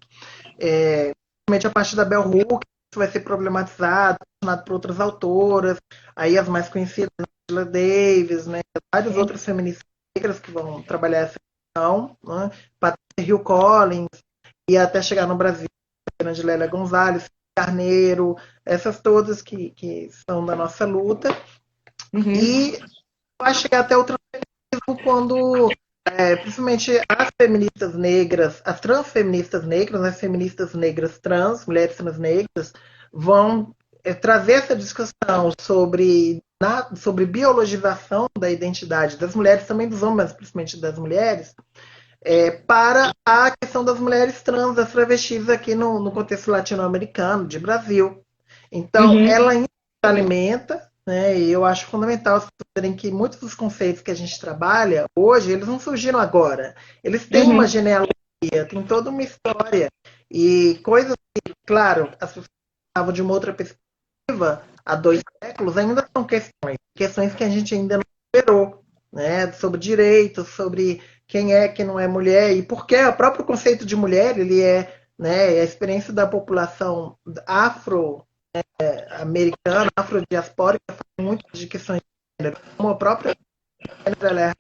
Speaker 3: principalmente a partir da Bell Hooks, isso vai ser problematizado, questionado por outras autoras, aí as mais conhecidas, Angela Davis, né, várias outras feministas negras que vão trabalhar essa questão, né, Patrícia Hill Collins, e até chegar no Brasil, a grande Lélia Gonzalez, Carneiro, essas todas que são da nossa luta. E vai chegar até o transfeminismo quando, principalmente as feministas negras, as transfeministas negras, as feministas negras trans, mulheres trans negras, vão trazer essa discussão sobre biologização da identidade das mulheres, também dos homens, mas principalmente das mulheres, para a questão das mulheres trans, das travestis aqui no contexto latino-americano, de Brasil. Então, ela ainda alimenta, né, e eu acho fundamental as pessoas verem que muitos dos conceitos que a gente trabalha hoje, eles não surgiram agora. Eles têm uma genealogia, tem toda uma história. E coisas que, claro, as pessoas estavam de uma outra perspectiva há 2 séculos, ainda são questões que a gente ainda não superou, né, sobre direitos, sobre quem é, quem não é mulher, e porque o próprio conceito de mulher, ele é, né, a experiência da população afro-americana, afrodiaspórica, fala muito de questões de gênero, como a própria gênero,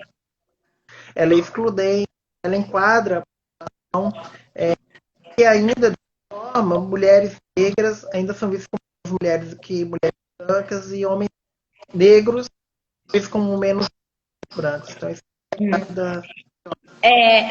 Speaker 3: ela é excludente, ela enquadra, então, e ainda, de forma, mulheres negras ainda são vistas como mulheres brancas e homens negros vistos como menos brancos. Então, isso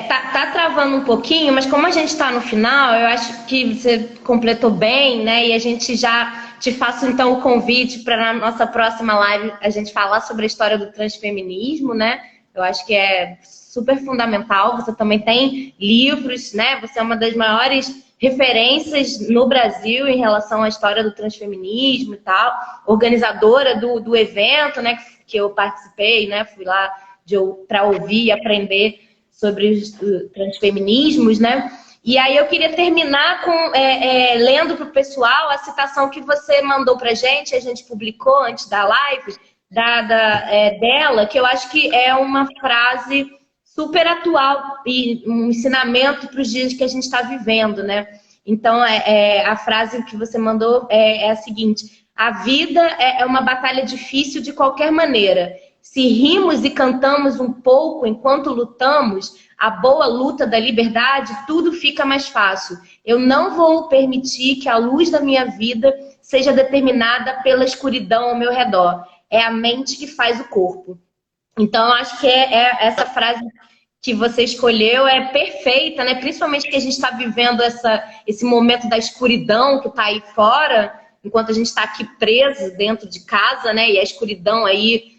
Speaker 2: tá travando um pouquinho, mas como a gente está no final, eu acho que você completou bem, né? E a gente já te faço então o convite para na nossa próxima live a gente falar sobre a história do transfeminismo, né? Eu acho que é super fundamental. Você também tem livros, né? Você é uma das maiores referências no Brasil em relação à história do transfeminismo e tal, organizadora do evento, né? Que eu participei, né? Fui lá para ouvir e aprender sobre os transfeminismos, né? E aí eu queria terminar com lendo para o pessoal a citação que você mandou para a gente publicou antes da live, dela, que eu acho que é uma frase super atual e um ensinamento para os dias que a gente está vivendo, né? Então, a frase que você mandou é a seguinte: a vida é uma batalha difícil de qualquer maneira. Se rimos e cantamos um pouco enquanto lutamos, a boa luta da liberdade, tudo fica mais fácil. Eu não vou permitir que a luz da minha vida seja determinada pela escuridão ao meu redor. É a mente que faz o corpo. Então, eu acho que essa frase que você escolheu é perfeita, né? Principalmente que a gente está vivendo esse momento da escuridão que está aí fora, enquanto a gente está aqui preso dentro de casa, né? E a escuridão aí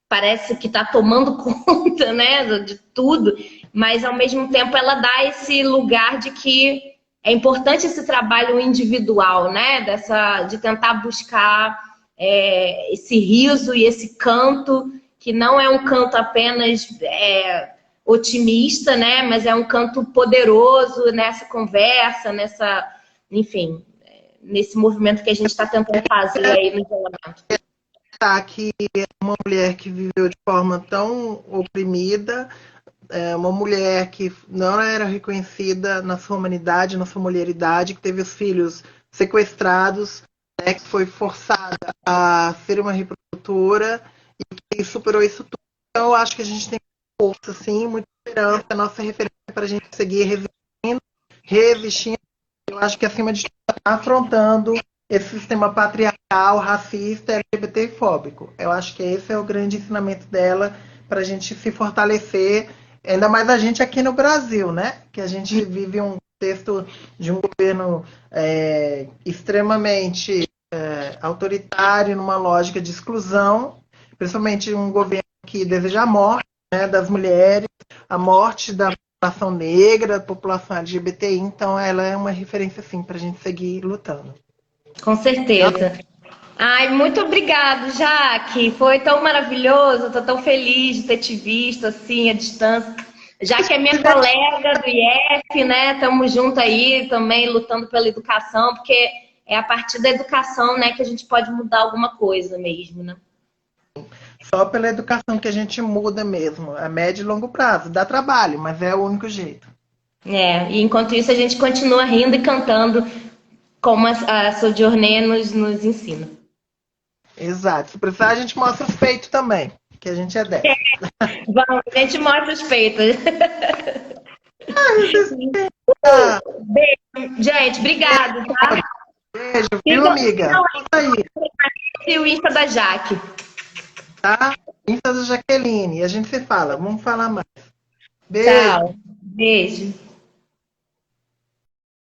Speaker 2: parece que está tomando conta, né, de tudo, mas ao mesmo tempo ela dá esse lugar de que é importante esse trabalho individual, né, de tentar buscar esse riso e esse canto, que não é um canto apenas otimista, né, mas é um canto poderoso nessa conversa, enfim, nesse movimento que a gente está tentando fazer aí no isolamento.
Speaker 3: Que uma mulher que viveu de forma tão oprimida, uma mulher que não era reconhecida na sua humanidade, na sua mulheridade, que teve os filhos sequestrados, né, que foi forçada a ser uma reprodutora e que superou isso tudo. Então, eu acho que a gente tem força, sim, muita esperança, a nossa referência para a gente seguir resistindo. Eu acho que, acima de tudo, afrontando esse sistema patriarcal, racista, LGBTfóbico. Eu acho que esse é o grande ensinamento dela para a gente se fortalecer, ainda mais a gente aqui no Brasil, né? Que a gente vive um contexto de um governo extremamente autoritário, numa lógica de exclusão, principalmente um governo que deseja a morte, né, das mulheres, a morte da população negra, da população LGBTI. Então, ela é uma referência, sim, para a gente seguir lutando.
Speaker 2: Com certeza. Ai, muito obrigado, Jaque. Foi tão maravilhoso, estou tão feliz de ter te visto assim à distância. Jaque é minha colega do IF, né? Estamos juntos aí também lutando pela educação, porque é a partir da educação, né, que a gente pode mudar alguma coisa mesmo, né?
Speaker 3: Só pela educação que a gente muda mesmo, a médio e longo prazo. Dá trabalho, mas é o único jeito.
Speaker 2: E enquanto isso a gente continua rindo e cantando como a Sojourner nos ensina.
Speaker 3: Exato. Se precisar, a gente mostra os peitos também, que a gente é 10.
Speaker 2: Vamos, a gente mostra os peitos. Beijo, gente. Obrigado, tá?
Speaker 3: Beijo, viu, amiga?
Speaker 2: E o Insta da Jaque.
Speaker 3: Tá? Insta da Jaqueline. E a gente se fala. Vamos falar mais. Beijo.
Speaker 2: Tchau. Beijo.